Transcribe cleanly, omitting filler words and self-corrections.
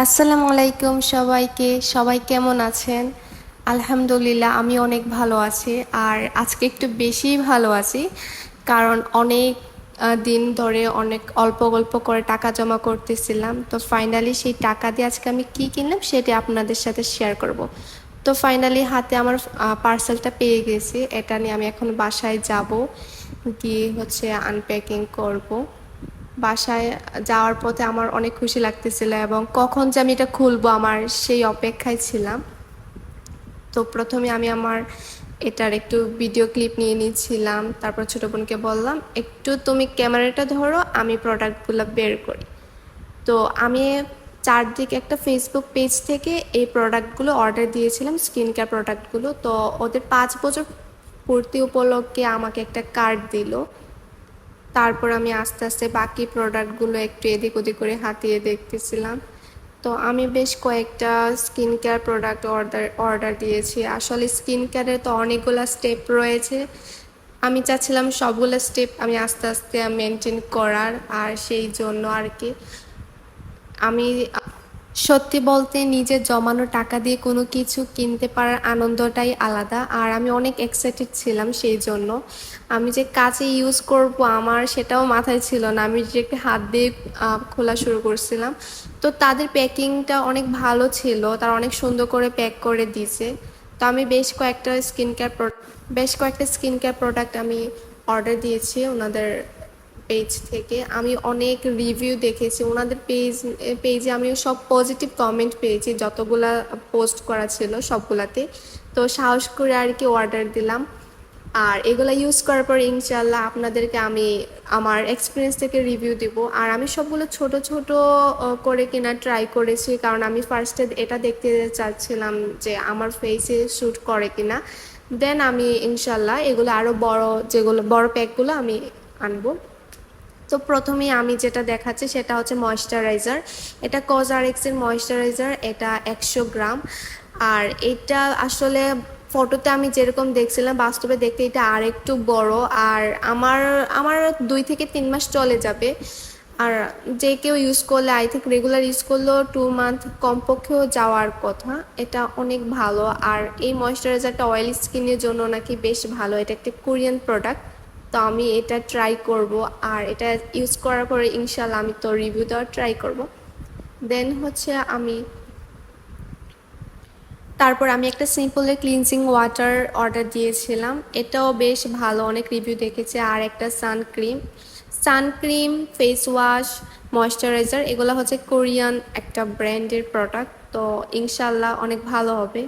আসসালামু আলাইকুম সবাইকে। সবাই কেমন আছেন? আলহামদুলিল্লাহ আমি অনেক ভালো আছি। আর আজকে একটু বেশিই ভালো আছি। কারণ অনেক দিন ধরে অনেক অল্প অল্প করে টাকা জমা করতেছিলাম। তো ফাইনালি সেই টাকা দিয়ে আজকে আমি কি কিনলাম সেটা আপনাদের সাথে শেয়ার করব। তো ফাইনালি হাতে আমার পার্সেলটা পেয়ে গেছি। এটা নিয়ে আমি এখন বাসায় যাব, গিয়ে হচ্ছে আনপ্যাকিং করব। বাসায় যাওয়ার পথে আমার অনেক খুশি লাগতেছিল এবং কখন যে আমি এটা খুলবো আমার সেই অপেক্ষায় ছিলাম। তো প্রথমে আমি আমার এটার একটু ভিডিও ক্লিপ নিয়ে নিয়েছিলাম, তারপর ছোটো বোনকে বললাম একটু তুমি ক্যামেরাটা ধরো, আমি প্রোডাক্টগুলো বের করি। তো আমি চারদিকে একটা ফেসবুক পেজ থেকে এই প্রোডাক্টগুলো অর্ডার দিয়েছিলাম, স্কিন কেয়ার প্রোডাক্টগুলো। তো ওদের 5 বছর পূর্তি উপলক্ষে আমাকে একটা কার্ড দিল। তারপর আমি আস্তে আস্তে বাকি প্রোডাক্টগুলো একটু এদিক ওদিক করে হাতিয়ে দেখতেছিলাম। তো আমি বেশ কয়েকটা স্কিন কেয়ার প্রোডাক্ট অর্ডার দিয়েছি। আসলে স্কিন কেয়ারের তো অনেকগুলো স্টেপ রয়েছে, আমি চাচ্ছিলাম সবগুলো স্টেপ আমি আস্তে আস্তে মেনটেন করার, আর সেই জন্য আর কি আমি সত্যি বলতে নিজের জমানো টাকা দিয়ে কোনো কিছু কিনতে পারার আনন্দটাই আলাদা। আর আমি অনেক এক্সাইটেড ছিলাম সেই জন্য। আমি যে কাঁচে ইউজ করব আমার সেটাও মাথায় ছিল না, আমি ডিরেক্ট হাত দিয়ে খোলা শুরু করছিলাম। তো তাদের প্যাকিংটা অনেক ভালো ছিল, তারা অনেক সুন্দর করে প্যাক করে দিয়েছে। তো আমি বেশ কয়েকটা স্কিন কেয়ার প্রোডাক্ট আমি অর্ডার দিয়েছি ওনাদের পেজ থেকে। আমি অনেক রিভিউ দেখেছি ওনাদের পেজে, আমি সব পজিটিভ কমেন্ট পেয়েছি যতগুলা পোস্ট করা ছিল সবগুলাতে। তো সাহস করে আর কি অর্ডার দিলাম। আর এগুলা ইউজ করার পর ইনশাল্লাহ আপনাদেরকে আমি আমার এক্সপিরিয়েন্স থেকে রিভিউ দিব। আর আমি সবগুলো ছোট ছোট করে কিনা ট্রাই করেছি, কারণ আমি ফার্স্টে এটা দেখতে চাচ্ছিলাম যে আমার ফেসে শ্যুট করে কিনা। দেন আমি ইনশাল্লাহ এগুলো আরও যেগুলো বড় প্যাকগুলো আমি আনবো। তো প্রথমেই আমি যেটা দেখাচ্ছি সেটা হচ্ছে ময়েশ্চারাইজার। এটা কজআরএক্সের ময়েশ্চারাইজার, এটা 100 গ্রাম। আর এটা আসলে ফটোতে আমি যেরকম দেখছিলাম বাস্তবে দেখতে এটা আর একটু বড়। আর আমার আমার 2 থেকে 3 মাস চলে যাবে। আর যে কেউ ইউজ করলে আই থিঙ্ক রেগুলার ইউজ করলেও 2 মান্থ কমপক্ষেও যাওয়ার কথা। এটা অনেক ভালো। আর এই ময়েশ্চারাইজারটা অয়েলি স্কিনের জন্য নাকি বেশ ভালো, এটা একটা কোরিয়ান প্রোডাক্ট। তো আমি এটা ট্রাই করব। আর এটা ইউজ করার পরে ইনশাল্লাহ আমি তো রিভিউ দেওয়ার ট্রাই করব। দেন হচ্ছে তারপর আমি একটা সিম্পলের ক্লিনজিং ওয়াটার অর্ডার দিয়েছিলাম, এটাও বেশ ভালো, অনেক রিভিউ দেখেছে। আর একটা সানক্রিম ফেস ওয়াশ ময়েশ্চারাইজার, এগুলো হচ্ছে কোরিয়ান একটা ব্র্যান্ডের প্রোডাক্ট। তো ইনশাল্লাহ অনেক ভালো হবে।